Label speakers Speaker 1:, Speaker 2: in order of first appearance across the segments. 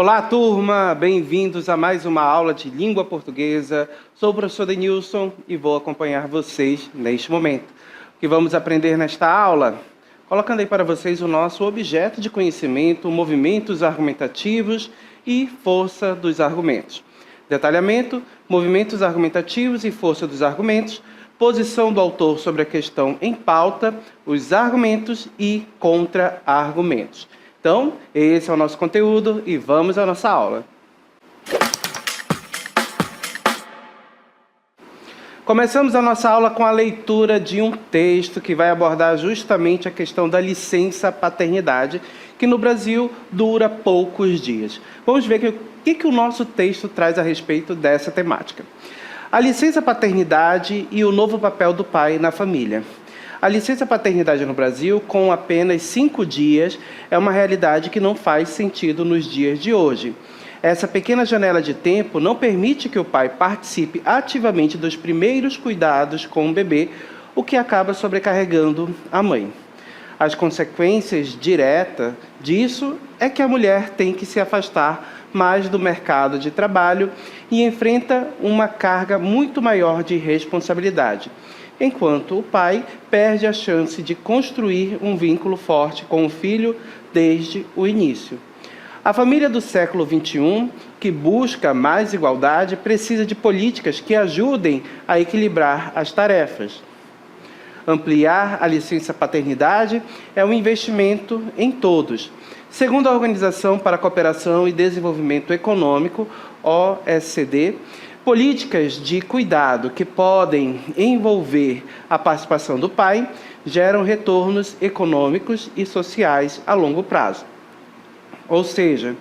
Speaker 1: Olá, turma! Bem-vindos a mais uma aula de língua portuguesa. Sou o professor Denilson e vou acompanhar vocês neste momento. O que vamos aprender nesta aula? Colocando aí para vocês o nosso objeto de conhecimento, movimentos argumentativos e força dos argumentos. Detalhamento, movimentos argumentativos e força dos argumentos, posição do autor sobre a questão em pauta, os argumentos e contra-argumentos. Então, esse é o nosso conteúdo e vamos à nossa aula. Começamos a nossa aula com a leitura de um texto que vai abordar justamente a questão da licença paternidade, que no Brasil dura poucos dias. Vamos ver o que o nosso texto traz a respeito dessa temática. A licença paternidade e o novo papel do pai na família. A licença paternidade no Brasil, com apenas 5 dias, é uma realidade que não faz sentido nos dias de hoje. Essa pequena janela de tempo não permite que o pai participe ativamente dos primeiros cuidados com o bebê, o que acaba sobrecarregando a mãe. As consequências diretas disso é que a mulher tem que se afastar mais do mercado de trabalho e enfrenta uma carga muito maior de responsabilidade, enquanto o pai perde a chance de construir um vínculo forte com o filho desde o início. A família do século XXI, que busca mais igualdade, precisa de políticas que ajudem a equilibrar as tarefas. Ampliar a licença paternidade é um investimento em todos. Segundo a Organização para a Cooperação e Desenvolvimento Econômico, OECD, políticas de cuidado que podem envolver a participação do pai geram retornos econômicos e sociais a longo prazo. Ou seja,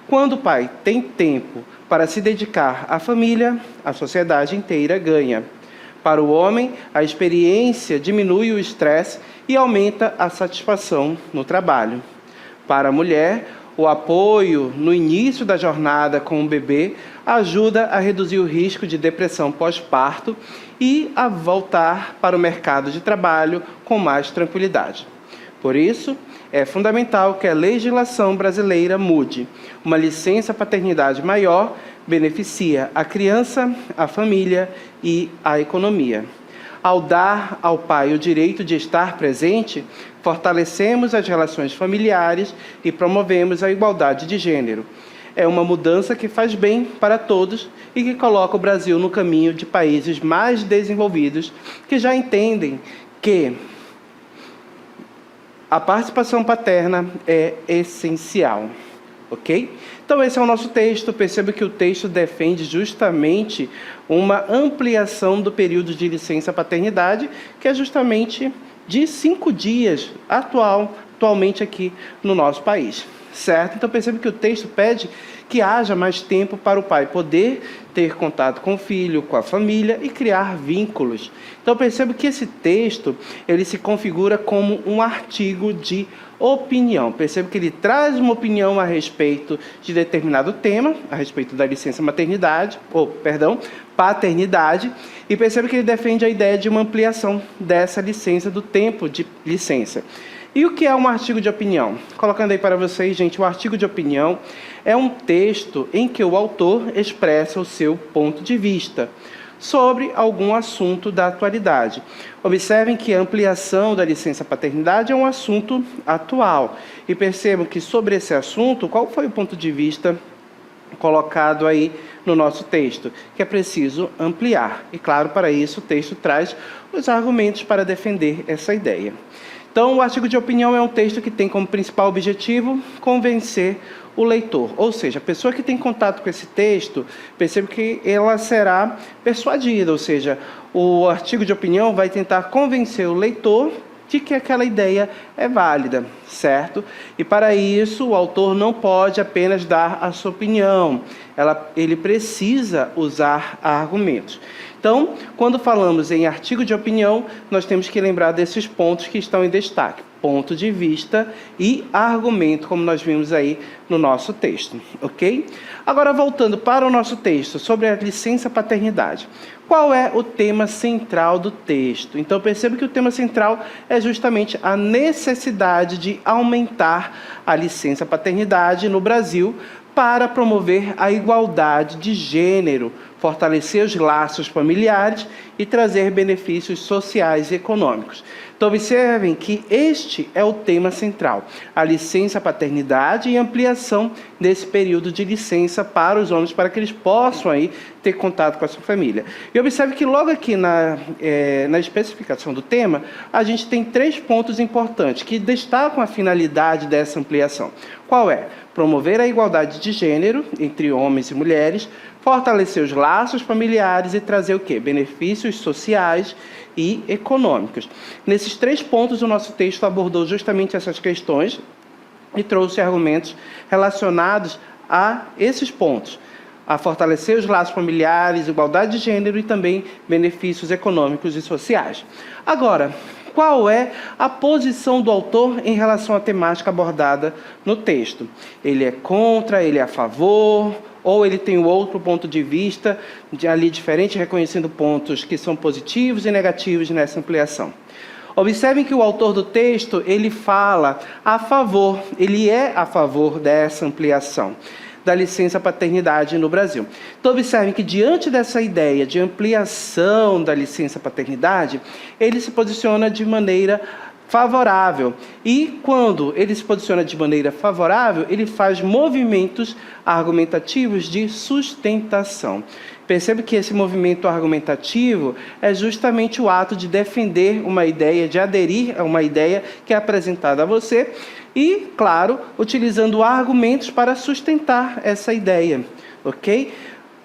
Speaker 1: quando o pai tem tempo para se dedicar à família, a sociedade inteira ganha. Para o homem, a experiência diminui o estresse e aumenta a satisfação no trabalho. Para a mulher, o apoio no início da jornada com o bebê ajuda a reduzir o risco de depressão pós-parto e a voltar para o mercado de trabalho com mais tranquilidade. Por isso, é fundamental que a legislação brasileira mude. Uma licença paternidade maior beneficia a criança, a família e a economia. Ao dar ao pai o direito de estar presente, fortalecemos as relações familiares e promovemos a igualdade de gênero. É uma mudança que faz bem para todos e que coloca o Brasil no caminho de países mais desenvolvidos que já entendem que a participação paterna é essencial. Ok? Então esse é o nosso texto. Perceba que o texto defende justamente uma ampliação do período de licença paternidade, que é justamente de 5 dias atualmente aqui no nosso país. Certo? Então perceba que o texto pede que haja mais tempo para o pai poder ter contato com o filho, com a família e criar vínculos. Então perceba que esse texto ele se configura como um artigo de opinião. Perceba que ele traz uma opinião a respeito de determinado tema, a respeito da licença paternidade, e perceba que ele defende a ideia de uma ampliação dessa licença, do tempo de licença. E o que é um artigo de opinião? Colocando aí para vocês, gente, o artigo de opinião é um texto em que o autor expressa o seu ponto de vista sobre algum assunto da atualidade. Observem que a ampliação da licença paternidade é um assunto atual. E percebam que sobre esse assunto, qual foi o ponto de vista colocado aí no nosso texto? Que é preciso ampliar. E claro, para isso o texto traz os argumentos para defender essa ideia. Então, o artigo de opinião é um texto que tem como principal objetivo convencer o leitor. Ou seja, a pessoa que tem contato com esse texto, percebe que ela será persuadida. Ou seja, o artigo de opinião vai tentar convencer o leitor de que aquela ideia é válida, certo? E para isso, o autor não pode apenas dar a sua opinião. Ele precisa usar argumentos. Então, quando falamos em artigo de opinião, nós temos que lembrar desses pontos que estão em destaque. Ponto de vista e argumento, como nós vimos aí no nosso texto, ok? Agora, voltando para o nosso texto sobre a licença paternidade. Qual é o tema central do texto? Então, perceba que o tema central é justamente a necessidade de aumentar a licença paternidade no Brasil para promover a igualdade de gênero, fortalecer os laços familiares e trazer benefícios sociais e econômicos. Então, observem que este é o tema central, a licença paternidade e ampliação desse período de licença para os homens, para que eles possam aí ter contato com a sua família. E observe que logo aqui na especificação do tema, a gente tem 3 pontos importantes que destacam a finalidade dessa ampliação. Qual é? Promover a igualdade de gênero entre homens e mulheres, fortalecer os laços familiares e trazer o quê? Benefícios sociais e econômicos. Nesses 3 pontos, o nosso texto abordou justamente essas questões e trouxe argumentos relacionados a esses pontos, a fortalecer os laços familiares, igualdade de gênero e também benefícios econômicos e sociais. Agora, qual é a posição do autor em relação à temática abordada no texto? Ele é contra, ele é a favor, ou ele tem um outro ponto de vista, ali diferente, reconhecendo pontos que são positivos e negativos nessa ampliação? Observem que o autor do texto, ele fala a favor, ele é a favor dessa ampliação da licença paternidade no Brasil. Então, observem que diante dessa ideia de ampliação da licença paternidade, ele se posiciona de maneira favorável. E quando ele se posiciona de maneira favorável, ele faz movimentos argumentativos de sustentação. Percebe que esse movimento argumentativo é justamente o ato de defender uma ideia, de aderir a uma ideia que é apresentada a você e, claro, utilizando argumentos para sustentar essa ideia, ok?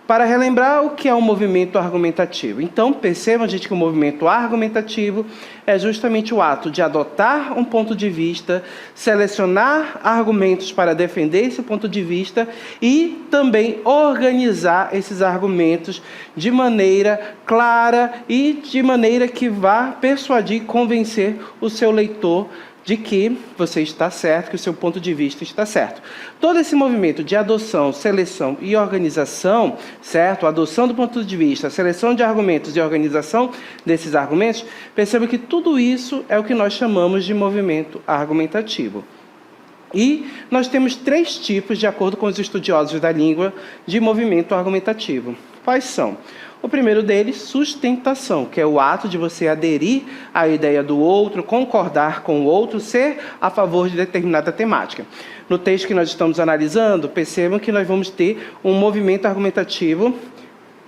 Speaker 1: Para relembrar o que é um movimento argumentativo. Então, percebam, gente, que o movimento argumentativo é justamente o ato de adotar um ponto de vista, selecionar argumentos para defender esse ponto de vista e também organizar esses argumentos de maneira clara e de maneira que vá persuadir e convencer o seu leitor de que você está certo, que o seu ponto de vista está certo. Todo esse movimento de adoção, seleção e organização, certo? A adoção do ponto de vista, a seleção de argumentos e organização desses argumentos, perceba que tudo isso é o que nós chamamos de movimento argumentativo. E nós temos 3 tipos, de acordo com os estudiosos da língua, de movimento argumentativo. Quais são? O primeiro deles, sustentação, que é o ato de você aderir à ideia do outro, concordar com o outro, ser a favor de determinada temática. No texto que nós estamos analisando, percebam que nós vamos ter um movimento argumentativo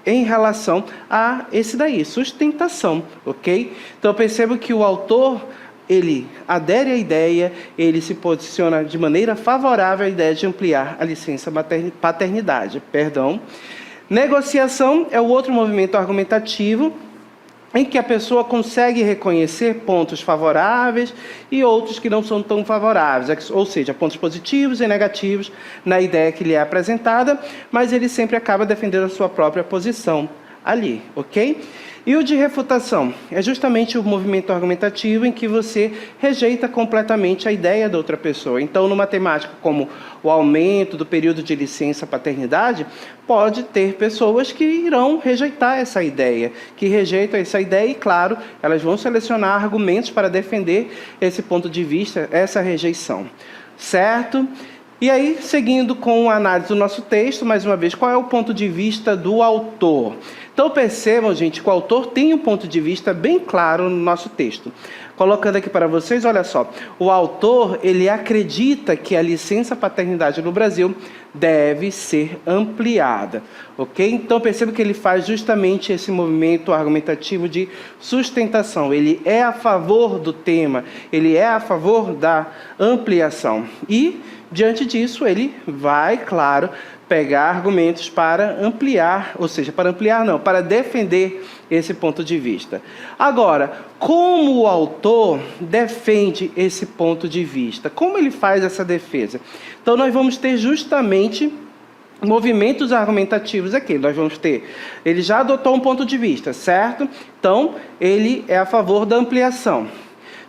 Speaker 1: em relação a esse daí, sustentação, ok? Então, percebo que o autor, ele adere à ideia, ele se posiciona de maneira favorável à ideia de ampliar a licença paternidade. Negociação é o outro movimento argumentativo em que a pessoa consegue reconhecer pontos favoráveis e outros que não são tão favoráveis, ou seja, pontos positivos e negativos na ideia que lhe é apresentada, mas ele sempre acaba defendendo a sua própria posição ali, ok? E o de refutação é justamente o movimento argumentativo em que você rejeita completamente a ideia da outra pessoa. Então, numa temática como o aumento do período de licença paternidade, pode ter pessoas que irão rejeitar essa ideia, que rejeitam essa ideia e, claro, elas vão selecionar argumentos para defender esse ponto de vista, essa rejeição, certo? E aí, seguindo com a análise do nosso texto, mais uma vez, qual é o ponto de vista do autor? Então, percebam, gente, que o autor tem um ponto de vista bem claro no nosso texto. Colocando aqui para vocês, olha só, o autor, ele acredita que a licença paternidade no Brasil deve ser ampliada, ok? Então, perceba que ele faz justamente esse movimento argumentativo de sustentação. Ele é a favor do tema, ele é a favor da ampliação. E, diante disso, ele vai, claro, pegar argumentos para ampliar, ou seja, para defender esse ponto de vista. Agora, como o autor defende esse ponto de vista? Como ele faz essa defesa? Então, nós vamos ter justamente movimentos argumentativos aqui. Nós vamos ter, ele já adotou um ponto de vista, certo? Então, ele é a favor da ampliação.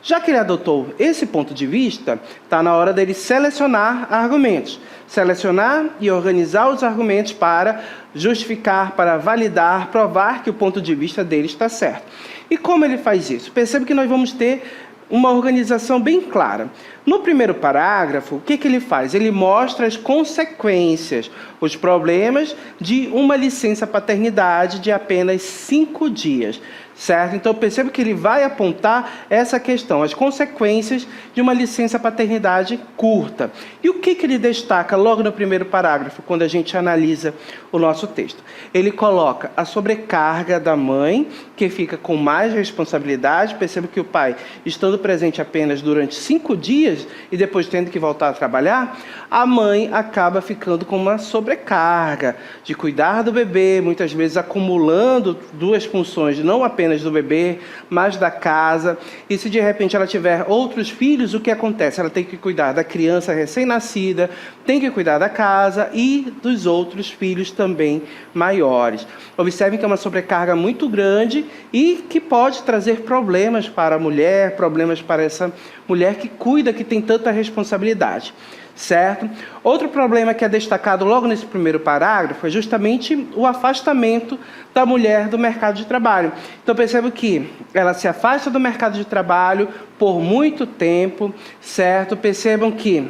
Speaker 1: Já que ele adotou esse ponto de vista, está na hora dele selecionar argumentos. Selecionar e organizar os argumentos para justificar, para validar, provar que o ponto de vista dele está certo. E como ele faz isso? Percebe que nós vamos ter uma organização bem clara. No primeiro parágrafo, o que ele faz? Ele mostra as consequências, os problemas de uma licença paternidade de apenas 5 dias. Certo? Então, perceba que ele vai apontar essa questão, as consequências de uma licença paternidade curta. E o que ele destaca logo no primeiro parágrafo, quando a gente analisa o nosso texto? Ele coloca a sobrecarga da mãe, que fica com mais responsabilidade. Perceba que o pai, estando presente apenas durante 5 dias e depois tendo que voltar a trabalhar, a mãe acaba ficando com uma sobrecarga de cuidar do bebê, muitas vezes acumulando 2 funções, não apenas do bebê, mas da casa. E se de repente ela tiver outros filhos, o que acontece? Ela tem que cuidar da criança recém-nascida, tem que cuidar da casa e dos outros filhos também maiores. Observem que é uma sobrecarga muito grande e que pode trazer problemas para a mulher, problemas para essa mulher que cuida, que tem tanta responsabilidade. Certo? Outro problema que é destacado logo nesse primeiro parágrafo é justamente o afastamento da mulher do mercado de trabalho. Então, percebo que ela se afasta do mercado de trabalho por muito tempo, certo? Percebam que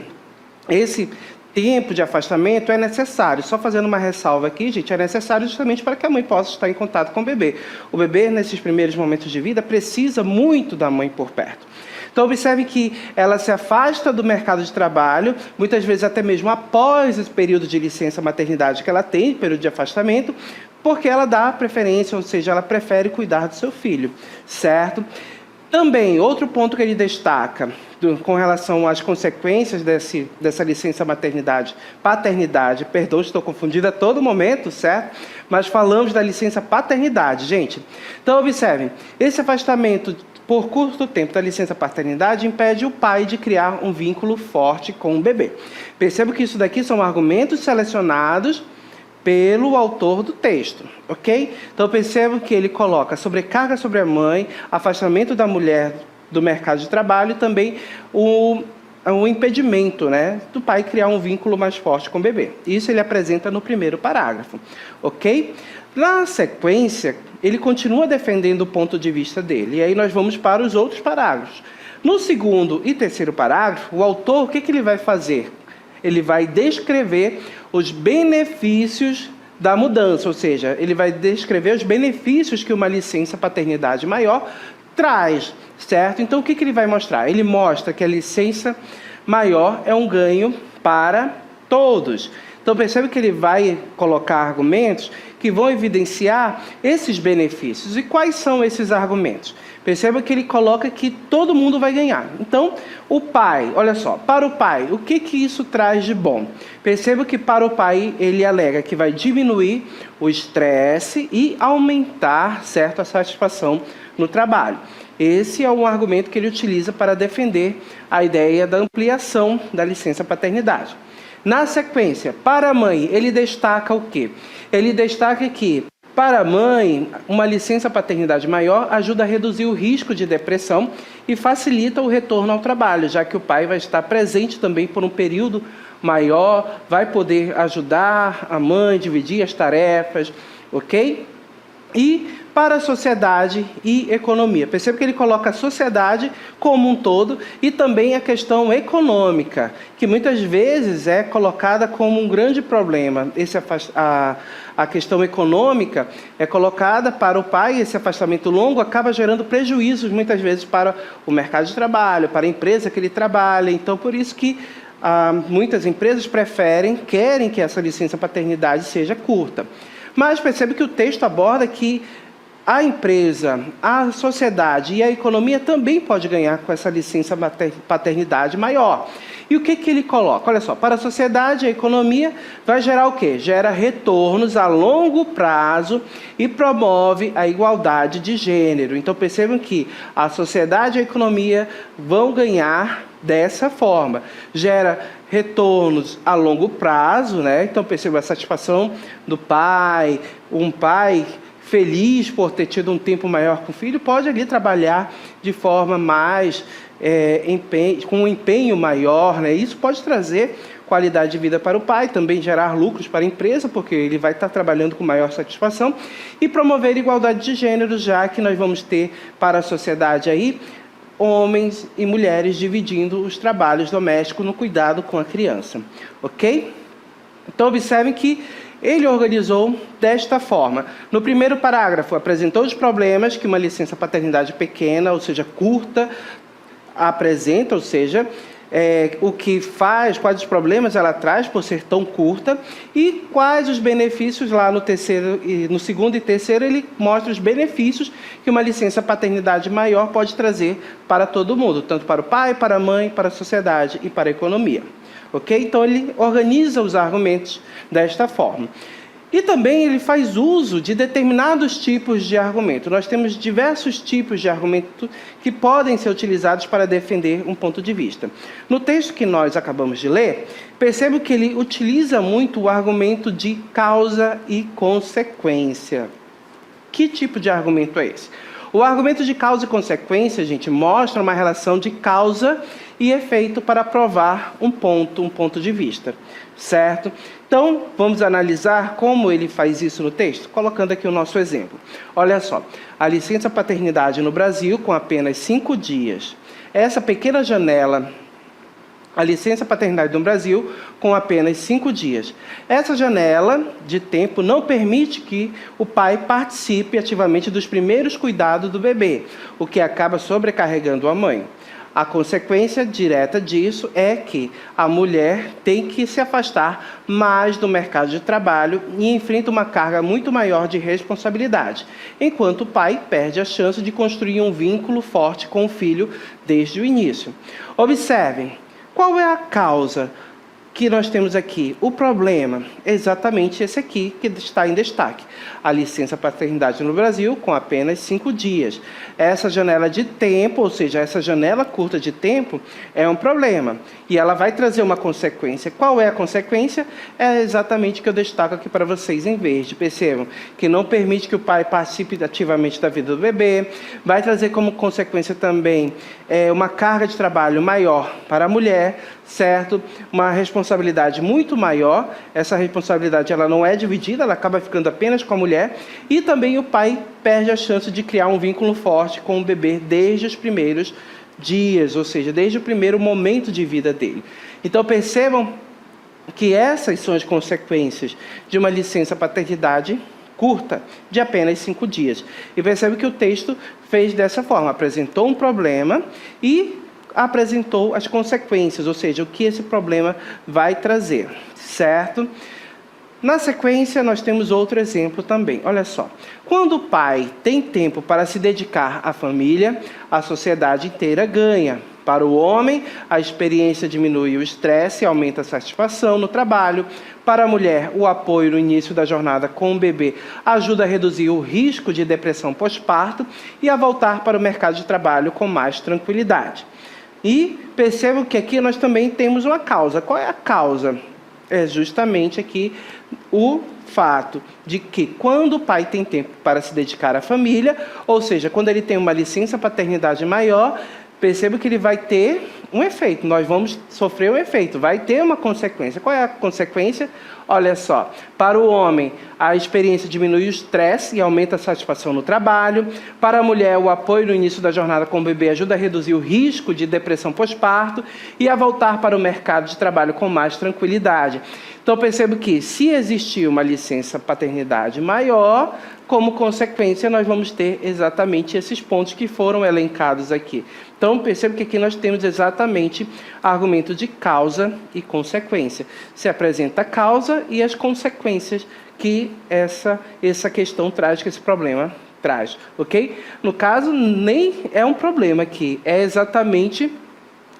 Speaker 1: esse tempo de afastamento é necessário. Só fazendo uma ressalva aqui, gente, é necessário justamente para que a mãe possa estar em contato com o bebê. O bebê, nesses primeiros momentos de vida, precisa muito da mãe por perto. Então, observe que ela se afasta do mercado de trabalho, muitas vezes até mesmo após esse período de licença maternidade que ela tem, período de afastamento, porque ela dá preferência, ou seja, ela prefere cuidar do seu filho, certo? Também, outro ponto que ele destaca com relação às consequências dessa licença paternidade, perdão, estou confundida a todo momento, certo? Mas falamos da licença paternidade, gente. Então, observem, esse afastamento por curto tempo da licença paternidade impede o pai de criar um vínculo forte com o bebê. Perceba que isso daqui são argumentos selecionados pelo autor do texto, ok? Então, percebam que ele coloca sobrecarga sobre a mãe, afastamento da mulher do mercado de trabalho e também o impedimento, né, do pai criar um vínculo mais forte com o bebê. Isso ele apresenta no primeiro parágrafo, ok? Na sequência, ele continua defendendo o ponto de vista dele. E aí nós vamos para os outros parágrafos. No segundo e terceiro parágrafo, o autor, o que ele vai fazer? Ele vai descrever os benefícios da mudança, ou seja, ele vai descrever os benefícios que uma licença paternidade maior traz, certo? Então, o que ele vai mostrar? Ele mostra que a licença maior é um ganho para todos. Então, percebe que ele vai colocar argumentos que vão evidenciar esses benefícios. E quais são esses argumentos? Perceba que ele coloca que todo mundo vai ganhar. Então, o pai, olha só, para o pai, o que isso traz de bom? Perceba que para o pai, ele alega que vai diminuir o estresse e aumentar, certo, a satisfação no trabalho. Esse é um argumento que ele utiliza para defender a ideia da ampliação da licença paternidade. Na sequência, para a mãe, ele destaca o quê? Ele destaca que, para a mãe, uma licença paternidade maior ajuda a reduzir o risco de depressão e facilita o retorno ao trabalho, já que o pai vai estar presente também por um período maior, vai poder ajudar a mãe, dividir as tarefas, ok? E para a sociedade e economia. Perceba que ele coloca a sociedade como um todo e também a questão econômica, que muitas vezes é colocada como um grande problema. A questão econômica é colocada para o pai, esse afastamento longo acaba gerando prejuízos muitas vezes para o mercado de trabalho, para a empresa que ele trabalha. Então, por isso que muitas empresas querem que essa licença paternidade seja curta. Mas percebe que o texto aborda que a empresa, a sociedade e a economia também pode ganhar com essa licença paternidade maior. E o que ele coloca? Olha só, para a sociedade e a economia vai gerar o quê? Gera retornos a longo prazo e promove a igualdade de gênero. Então percebam que a sociedade e a economia vão ganhar dessa forma. Gera retornos a longo prazo, né? Então perceba a satisfação do pai, um pai feliz por ter tido um tempo maior com o filho, pode ali trabalhar de forma mais, com um empenho maior, né? Isso pode trazer qualidade de vida para o pai, também gerar lucros para a empresa, porque ele vai estar trabalhando com maior satisfação, e promover igualdade de gênero, já que nós vamos ter para a sociedade aí homens e mulheres dividindo os trabalhos domésticos no cuidado com a criança, ok? Então, observem que ele organizou desta forma. No primeiro parágrafo, apresentou os problemas que uma licença paternidade pequena, ou seja, curta, apresenta, ou seja, o que faz, quais os problemas ela traz por ser tão curta e quais os benefícios lá no terceiro, no segundo e terceiro ele mostra os benefícios que uma licença paternidade maior pode trazer para todo mundo, tanto para o pai, para a mãe, para a sociedade e para a economia. Ok? Então ele organiza os argumentos desta forma. E também ele faz uso de determinados tipos de argumento. Nós temos diversos tipos de argumento que podem ser utilizados para defender um ponto de vista. No texto que nós acabamos de ler, percebo que ele utiliza muito o argumento de causa e consequência. Que tipo de argumento é esse? O argumento de causa e consequência, gente, mostra uma relação de causa e efeito para provar um ponto de vista, certo? Então, vamos analisar como ele faz isso no texto, colocando aqui o nosso exemplo. Olha só, a licença paternidade no Brasil com apenas 5 dias. Essa pequena janela, a licença paternidade no Brasil com apenas 5 dias. Essa janela de tempo não permite que o pai participe ativamente dos primeiros cuidados do bebê, o que acaba sobrecarregando a mãe. A consequência direta disso é que a mulher tem que se afastar mais do mercado de trabalho e enfrenta uma carga muito maior de responsabilidade, enquanto o pai perde a chance de construir um vínculo forte com o filho desde o início. Observem, qual é a causa que nós temos aqui? O problema é exatamente esse aqui que está em destaque. A licença paternidade no Brasil com apenas 5 dias. Essa janela de tempo, ou seja, essa janela curta de tempo, é um problema. E ela vai trazer uma consequência. Qual é a consequência? É exatamente o que eu destaco aqui para vocês em verde. Percebam que não permite que o pai participe ativamente da vida do bebê. Vai trazer como consequência também uma carga de trabalho maior para a mulher, certo? Uma responsabilidade muito maior. Essa responsabilidade ela não é dividida, ela acaba ficando apenas com a mulher. E também o pai perde a chance de criar um vínculo forte com o bebê desde os primeiros dias, ou seja, desde o primeiro momento de vida dele. Então percebam que essas são as consequências de uma licença paternidade curta, de apenas 5 dias. E percebe que o texto fez dessa forma, apresentou um problema e apresentou as consequências, ou seja, o que esse problema vai trazer, certo? Na sequência, nós temos outro exemplo também. Olha só. Quando o pai tem tempo para se dedicar à família, a sociedade inteira ganha. Para o homem, a experiência diminui o estresse e aumenta a satisfação no trabalho. Para a mulher, o apoio no início da jornada com o bebê ajuda a reduzir o risco de depressão pós-parto e a voltar para o mercado de trabalho com mais tranquilidade. E percebam que aqui nós também temos uma causa. Qual é a causa? É justamente aqui o fato de que quando o pai tem tempo para se dedicar à família, ou seja, quando ele tem uma licença paternidade maior, perceba que ele vai ter um efeito, nós vamos sofrer um efeito, vai ter uma consequência. Qual é a consequência? Olha só, para o homem, a experiência diminui o estresse e aumenta a satisfação no trabalho. Para a mulher, o apoio no início da jornada com o bebê ajuda a reduzir o risco de depressão pós-parto e a voltar para o mercado de trabalho com mais tranquilidade. Então, percebo que se existir uma licença paternidade maior, como consequência, nós vamos ter exatamente esses pontos que foram elencados aqui. Então, percebo que aqui nós temos exatamente argumento de causa e consequência. Se apresenta a causa e as consequências que essa questão traz, que esse problema traz, ok? No caso, nem é um problema aqui, é exatamente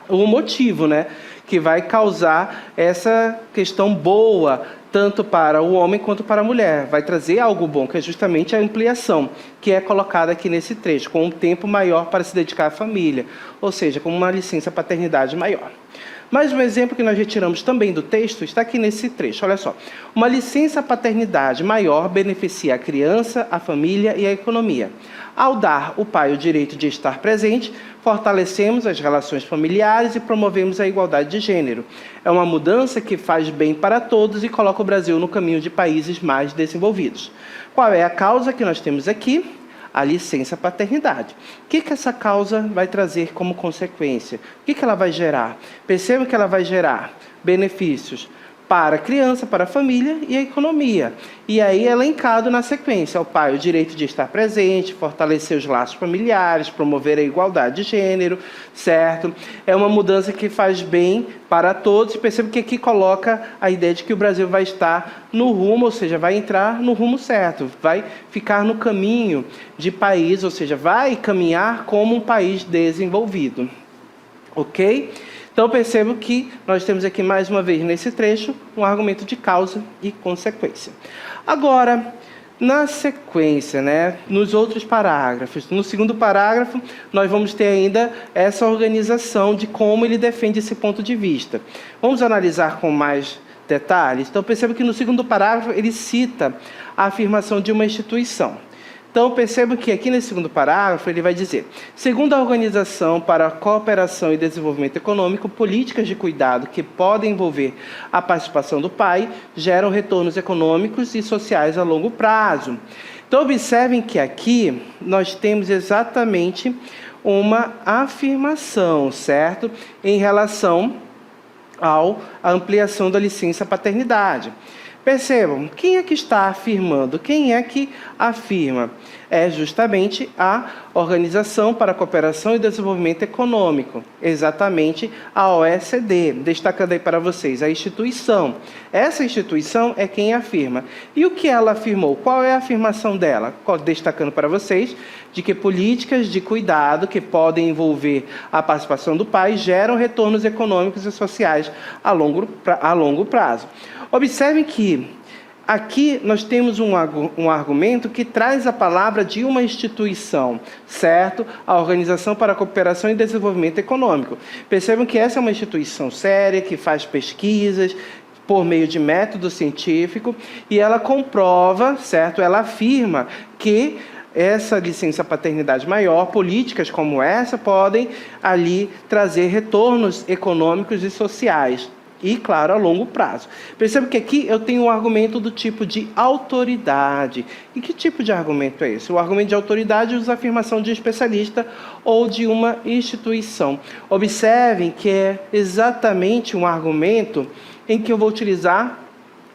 Speaker 1: o motivo, né, que vai causar essa questão boa, tanto para o homem quanto para a mulher. Vai trazer algo bom, que é justamente a ampliação, que é colocada aqui nesse trecho, com um tempo maior para se dedicar à família, ou seja, com uma licença paternidade maior. Mais um exemplo que nós retiramos também do texto está aqui nesse trecho. Olha só. Uma licença paternidade maior beneficia a criança, a família e a economia. Ao dar ao pai o direito de estar presente, fortalecemos as relações familiares e promovemos a igualdade de gênero. É uma mudança que faz bem para todos e coloca o Brasil no caminho de países mais desenvolvidos. Qual é a causa que nós temos aqui? a licença paternidade. O que essa causa vai trazer como consequência? O que ela vai gerar? Perceba que ela vai gerar benefícios para a criança, para a família e a economia. E aí é elencado na sequência: ao pai o direito de estar presente, fortalecer os laços familiares, promover a igualdade de gênero, certo? É uma mudança que faz bem para todos. Perceba que aqui coloca a ideia de que o Brasil vai estar no rumo, ou seja, vai entrar no rumo certo, vai ficar no caminho de país, ou seja, vai caminhar como um país desenvolvido. Ok? Então, percebo que nós temos aqui, mais uma vez, nesse trecho, um argumento de causa e consequência. Agora, na sequência, nos outros parágrafos, no segundo parágrafo, nós vamos ter ainda essa organização de como ele defende esse ponto de vista. Vamos analisar com mais detalhes? Então, percebo que no segundo parágrafo ele cita a afirmação de uma instituição. Então, percebo que aqui nesse segundo parágrafo ele vai dizer: segundo a Organização para a Cooperação e Desenvolvimento Econômico, políticas de cuidado que podem envolver a participação do pai geram retornos econômicos e sociais a longo prazo. Então, observem que aqui nós temos exatamente uma afirmação, certo? Em relação à ampliação da licença paternidade. Percebam, quem é que está afirmando? Quem é que afirma? É justamente a Organização para a Cooperação e Desenvolvimento Econômico, exatamente a OECD, destacando aí para vocês a instituição. Essa instituição é quem afirma. E o que ela afirmou? Qual é a afirmação dela? Destacando para vocês de que políticas de cuidado que podem envolver a participação do pai geram retornos econômicos e sociais a longo prazo. Observem que aqui nós temos um argumento que traz a palavra de uma instituição, certo? A Organização para a Cooperação e Desenvolvimento Econômico. Percebam que essa é uma instituição séria, que faz pesquisas por meio de método científico, e ela comprova, certo? Ela afirma que essa licença paternidade maior, políticas como essa, podem ali trazer retornos econômicos e sociais. E, claro, a longo prazo. Perceba que aqui eu tenho um argumento do tipo de autoridade. E que tipo de argumento é esse? O argumento de autoridade usa a afirmação de um especialista ou de uma instituição. Observem que é exatamente um argumento em que eu vou utilizar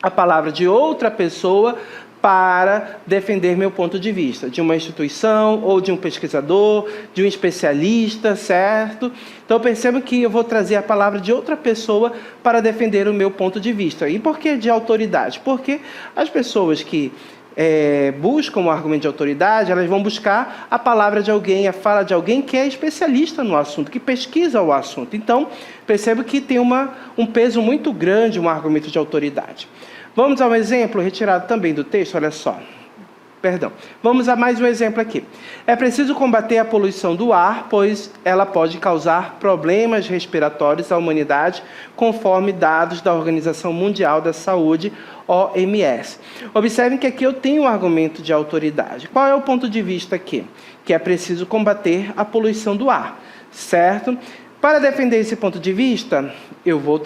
Speaker 1: a palavra de outra pessoa para defender meu ponto de vista, de uma instituição, ou de um pesquisador, de um especialista, certo? Então, percebam que eu vou trazer a palavra de outra pessoa para defender o meu ponto de vista. E por que de autoridade? Porque as pessoas que buscam um argumento de autoridade, elas vão buscar a palavra de alguém, a fala de alguém que é especialista no assunto, que pesquisa o assunto. Então, percebo que tem um peso muito grande um argumento de autoridade. Vamos a um exemplo retirado também do texto, olha só. Vamos a mais um exemplo aqui. É preciso combater a poluição do ar, pois ela pode causar problemas respiratórios à humanidade, conforme dados da Organização Mundial da Saúde, OMS. Observem que aqui eu tenho um argumento de autoridade. Qual é o ponto de vista aqui? Que é preciso combater a poluição do ar, certo? Para defender esse ponto de vista, eu vou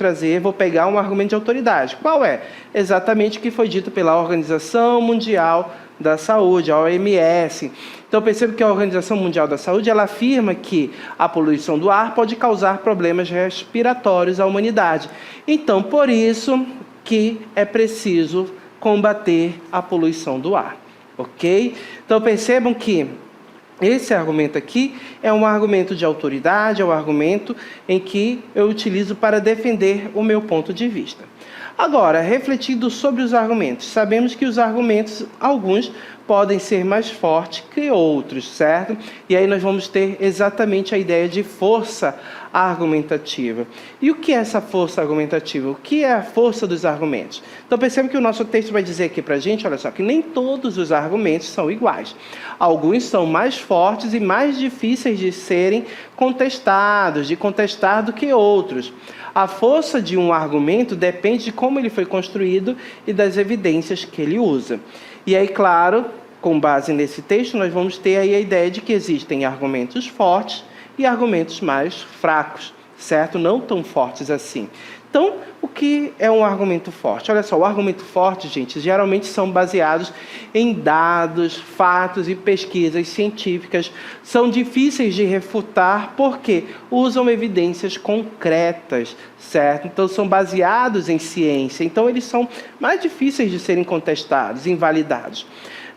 Speaker 1: pegar um argumento de autoridade. Qual é? Exatamente o que foi dito pela Organização Mundial da Saúde, a OMS. Então, percebo que a Organização Mundial da Saúde, ela afirma que a poluição do ar pode causar problemas respiratórios à humanidade. Então, por isso que é preciso combater a poluição do ar. Ok? Então, percebam que esse argumento aqui é um argumento de autoridade, é um argumento em que eu utilizo para defender o meu ponto de vista. Agora, refletindo sobre os argumentos, sabemos que os argumentos, alguns, podem ser mais fortes que outros, certo? E aí nós vamos ter exatamente a ideia de força argumentativa. E o que é essa força argumentativa? O que é a força dos argumentos? Então perceba que o nosso texto vai dizer aqui para a gente, olha só, que nem todos os argumentos são iguais. Alguns são mais fortes e mais difíceis de serem contestados, de contestar do que outros. A força de um argumento depende de como ele foi construído e das evidências que ele usa. E aí, claro, com base nesse texto, nós vamos ter aí a ideia de que existem argumentos fortes e argumentos mais fracos, certo? Não tão fortes assim. Então, o que é um argumento forte? Olha só, o argumento forte, gente, geralmente são baseados em dados, fatos e pesquisas científicas. São difíceis de refutar porque usam evidências concretas, certo? Então, são baseados em ciência. Então, eles são mais difíceis de serem contestados, invalidados.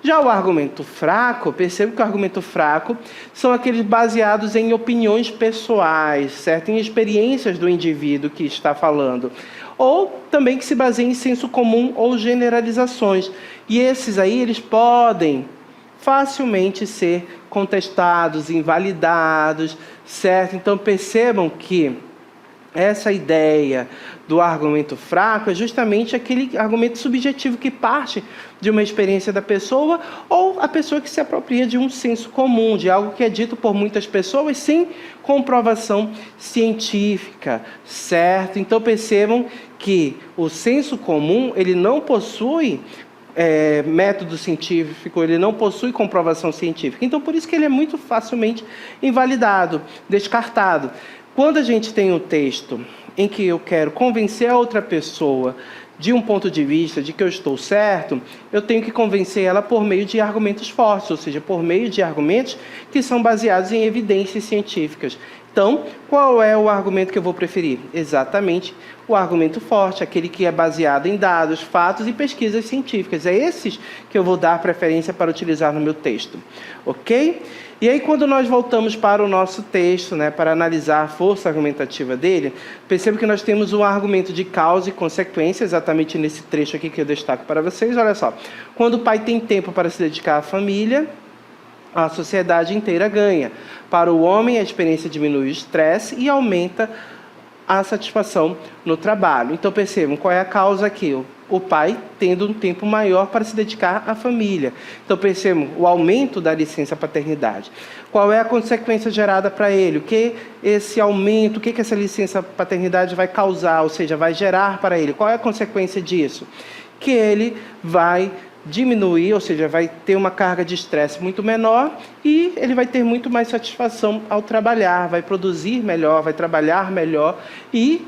Speaker 1: Já o argumento fraco, perceba que o argumento fraco são aqueles baseados em opiniões pessoais, certo? Em experiências do indivíduo que está falando. Ou também que se baseiam em senso comum ou generalizações. E esses aí, eles podem facilmente ser contestados, invalidados, certo? Então percebam que essa ideia do argumento fraco é justamente aquele argumento subjetivo que parte de uma experiência da pessoa ou a pessoa que se apropria de um senso comum, de algo que é dito por muitas pessoas sem comprovação científica, certo? Então percebam que o senso comum, ele não possui método científico, ele não possui comprovação científica. Então por isso que ele é muito facilmente invalidado, descartado. Quando a gente tem um texto em que eu quero convencer a outra pessoa de um ponto de vista de que eu estou certo, eu tenho que convencer ela por meio de argumentos fortes, ou seja, por meio de argumentos que são baseados em evidências científicas. Então, qual é o argumento que eu vou preferir? Exatamente o argumento forte, aquele que é baseado em dados, fatos e pesquisas científicas. É esses que eu vou dar preferência para utilizar no meu texto, ok? E aí, quando nós voltamos para o nosso texto, para analisar a força argumentativa dele, perceba que nós temos um argumento de causa e consequência, exatamente nesse trecho aqui que eu destaco para vocês. Olha só, quando o pai tem tempo para se dedicar à família, a sociedade inteira ganha. Para o homem, a experiência diminui o estresse e aumenta a satisfação no trabalho. Então, percebam qual é a causa aqui. O pai tendo um tempo maior para se dedicar à família. Então, percebam o aumento da licença paternidade. Qual é a consequência gerada para ele? O que esse aumento, o que essa licença paternidade vai causar, ou seja, vai gerar para ele? Qual é a consequência disso? Que ele vai diminuir, ou seja, vai ter uma carga de estresse muito menor e ele vai ter muito mais satisfação ao trabalhar, vai produzir melhor, vai trabalhar melhor e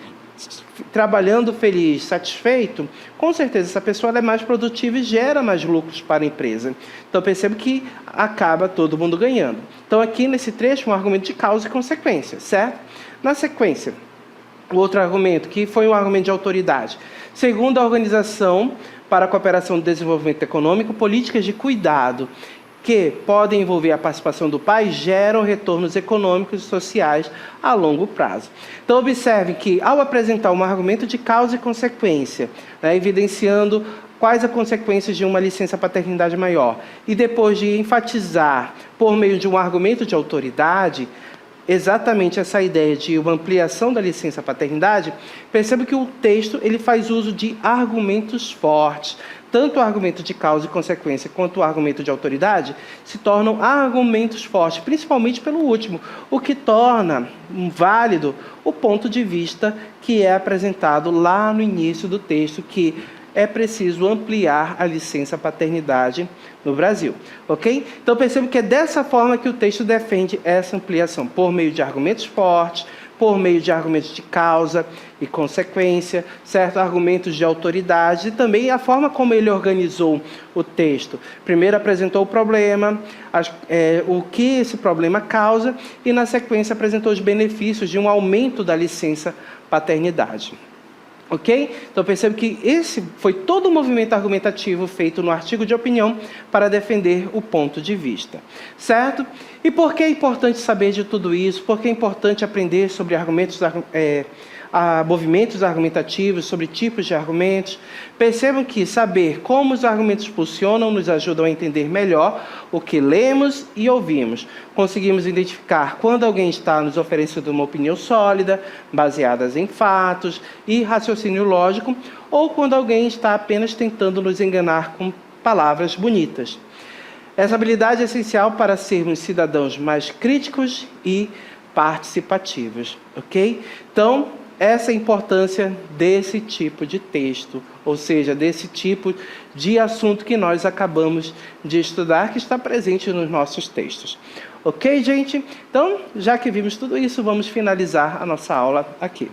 Speaker 1: trabalhando feliz, satisfeito, com certeza essa pessoa ela é mais produtiva e gera mais lucros para a empresa. Então percebo que acaba todo mundo ganhando. Então aqui nesse trecho um argumento de causa e consequência, certo? Na sequência, o outro argumento, que foi um argumento de autoridade. Segundo a Organização para a Cooperação e Desenvolvimento Econômico, políticas de cuidado que podem envolver a participação do pai geram retornos econômicos e sociais a longo prazo. Então, observe que, ao apresentar um argumento de causa e consequência, evidenciando quais as consequências de uma licença paternidade maior, e depois de enfatizar, por meio de um argumento de autoridade, exatamente essa ideia de uma ampliação da licença paternidade, perceba que o texto ele faz uso de argumentos fortes. Tanto o argumento de causa e consequência quanto o argumento de autoridade se tornam argumentos fortes, principalmente pelo último, o que torna válido o ponto de vista que é apresentado lá no início do texto, que é preciso ampliar a licença paternidade no Brasil, ok? Então percebo que é dessa forma que o texto defende essa ampliação, por meio de argumentos fortes, por meio de argumentos de causa e consequência, certo? Argumentos de autoridade e também a forma como ele organizou o texto. Primeiro apresentou o problema, o que esse problema causa e na sequência apresentou os benefícios de um aumento da licença paternidade. Ok? Então percebo que esse foi todo o movimento argumentativo feito no artigo de opinião para defender o ponto de vista. Certo? E por que é importante saber de tudo isso? Por que é importante aprender sobre movimentos argumentativos, sobre tipos de argumentos? Percebam que saber como os argumentos funcionam nos ajuda a entender melhor o que lemos e ouvimos. Conseguimos identificar quando alguém está nos oferecendo uma opinião sólida, baseada em fatos e raciocínio lógico, ou quando alguém está apenas tentando nos enganar com palavras bonitas. Essa habilidade é essencial para sermos cidadãos mais críticos e participativos, ok? Então, essa é a importância desse tipo de texto, ou seja, desse tipo de assunto que nós acabamos de estudar, que está presente nos nossos textos. Ok, gente? Então, já que vimos tudo isso, vamos finalizar a nossa aula aqui.